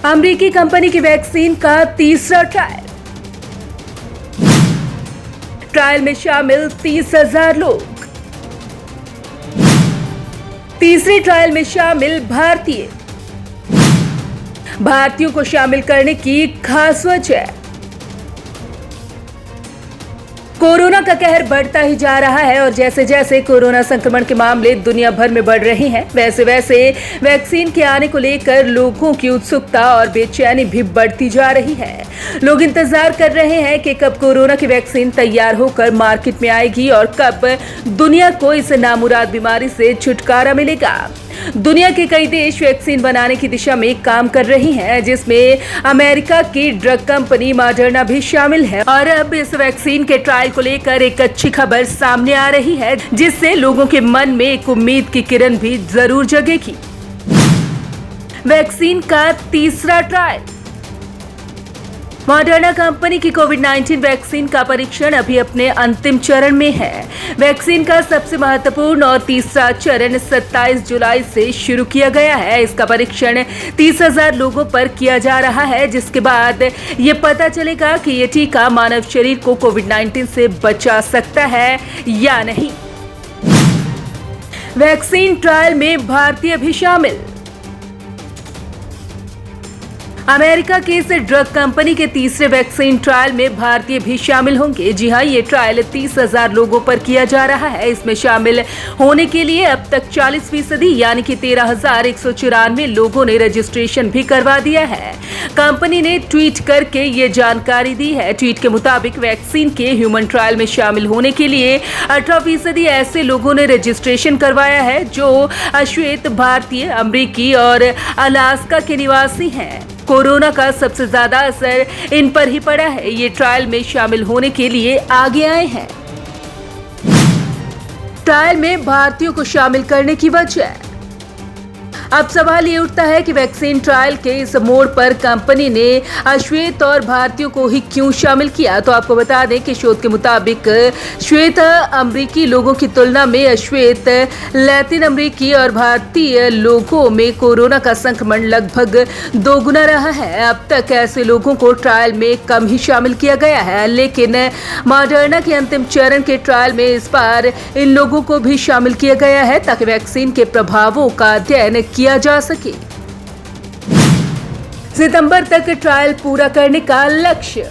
अमेरिकी कंपनी की वैक्सीन का तीसरा ट्रायल में शामिल 30,000 लोग। तीसरे ट्रायल में शामिल भारतीयों को शामिल करने की खास वजह। कोरोना का कहर बढ़ता ही जा रहा है और जैसे जैसे कोरोना संक्रमण के मामले दुनिया भर में बढ़ रहे हैं, वैसे वैसे वैक्सीन के आने को लेकर लोगों की उत्सुकता और बेचैनी भी बढ़ती जा रही है। लोग इंतजार कर रहे हैं कि कब कोरोना की वैक्सीन तैयार होकर मार्केट में आएगी और कब दुनिया को इस नामुराद बीमारी से छुटकारा मिलेगा। दुनिया के कई देश वैक्सीन बनाने की दिशा में काम कर रही हैं, जिसमें अमेरिका की ड्रग कंपनी मॉडर्ना भी शामिल है। और अब इस वैक्सीन के ट्रायल को लेकर एक अच्छी खबर सामने आ रही है, जिससे लोगों के मन में एक उम्मीद की किरण भी जरूर जगेगी। वैक्सीन का तीसरा ट्रायल। मॉडर्ना कंपनी की कोविड-19 वैक्सीन का परीक्षण अभी अपने अंतिम चरण में है। वैक्सीन का सबसे महत्वपूर्ण और तीसरा चरण 27 जुलाई से शुरू किया गया है। इसका परीक्षण 30,000 लोगों पर किया जा रहा है, जिसके बाद ये पता चलेगा कि ये टीका मानव शरीर को कोविड-19 से बचा सकता है या नहीं। वैक्सीन ट्रायल में भारतीय भी शामिल। अमेरिका की इस ड्रग कंपनी के तीसरे वैक्सीन ट्रायल में भारतीय भी शामिल होंगे। जी हां, ये ट्रायल 30,000 लोगों पर किया जा रहा है। इसमें शामिल होने के लिए अब तक 40% यानी कि 13,194 लोगों ने रजिस्ट्रेशन भी करवा दिया है। कंपनी ने ट्वीट करके ये जानकारी दी है। ट्वीट के मुताबिक वैक्सीन के ह्यूमन ट्रायल में शामिल होने के लिए 18% ऐसे लोगों ने रजिस्ट्रेशन करवाया है जो अश्वेत भारतीय, अमरीकी और अलास्का के निवासी हैं। कोरोना का सबसे ज्यादा असर इन पर ही पड़ा है। ये ट्रायल में शामिल होने के लिए आगे आए हैं। ट्रायल में भारतीयों को शामिल करने की वजह। अब सवाल ये उठता है कि वैक्सीन ट्रायल के इस मोड़ पर कंपनी ने अश्वेत और भारतीयों को ही क्यों शामिल किया। तो आपको बता दें कि शोध के मुताबिक श्वेत अमरीकी लोगों की तुलना में अश्वेत लैटिन अमरीकी और भारतीय लोगों में कोरोना का संक्रमण लगभग 2 गुना रहा है। अब तक ऐसे लोगों को ट्रायल में कम ही शामिल किया गया है, लेकिन मॉडर्ना के अंतिम चरण के ट्रायल में इस बार इन लोगों को भी शामिल किया गया है ताकि वैक्सीन के प्रभावों का अध्ययन किया जा सके। सितंबर तक ट्रायल पूरा करने का लक्ष्य।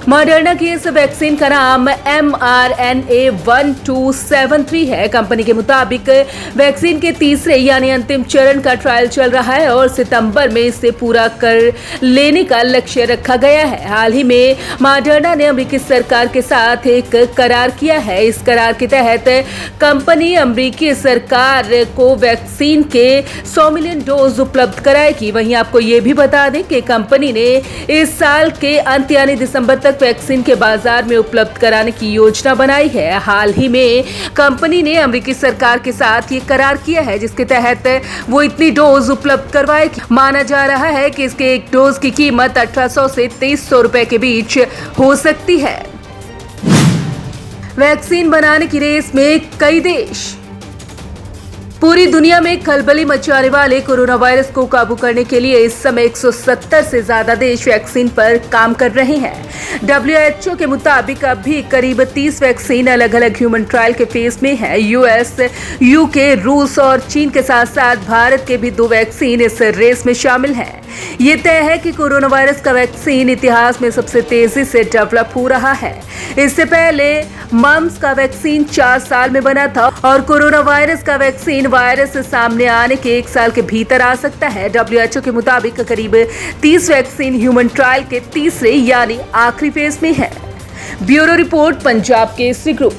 मॉडर्ना की इस वैक्सीन का नाम mRNA-1273 है। कंपनी के मुताबिक वैक्सीन के तीसरे यानी अंतिम चरण का ट्रायल चल रहा है और सितंबर में इसे पूरा कर लेने का लक्ष्य रखा गया है। हाल ही में मॉडर्ना ने अमेरिकी सरकार के साथ एक करार किया है। इस करार के तहत कंपनी अमेरिकी सरकार को वैक्सीन के 100 मिलियन डोज उपलब्ध कराएगी। वहीं आपको ये भी बता दें कि कंपनी ने इस साल के अंत यानी दिसंबर तक वैक्सीन के बाजार में उपलब्ध कराने की योजना बनाई है। हाल ही में कंपनी ने अमेरिकी सरकार के साथ ये करार किया है, जिसके तहत वो इतनी डोज उपलब्ध करवाएगी। माना जा रहा है कि इसके एक डोज की कीमत 1800 से 2300 रुपए के बीच हो सकती है। वैक्सीन बनाने की रेस में कई देश। पूरी दुनिया में खलबली मचाने वाले कोरोना वायरस को काबू करने के लिए इस समय 170 से ज्यादा देश वैक्सीन पर काम कर रहे हैं। WHO के मुताबिक अब भी करीब 30 वैक्सीन अलग अलग ह्यूमन ट्रायल के फेज में है। US, UK, रूस और चीन के साथ साथ भारत के भी 2 वैक्सीन इस रेस में शामिल हैं। ये तय है कि कोरोना वायरस का वैक्सीन इतिहास में सबसे तेजी से डेवलप हो रहा है। इससे पहले मम्स का वैक्सीन 4 साल में बना था और कोरोना वायरस का वैक्सीन वायरस सामने आने के 1 साल के भीतर आ सकता है। WHO के मुताबिक करीब 30 वैक्सीन ह्यूमन ट्रायल के तीसरे यानी आखिरी फेज में है। Bureau report, Punjab Kesari group.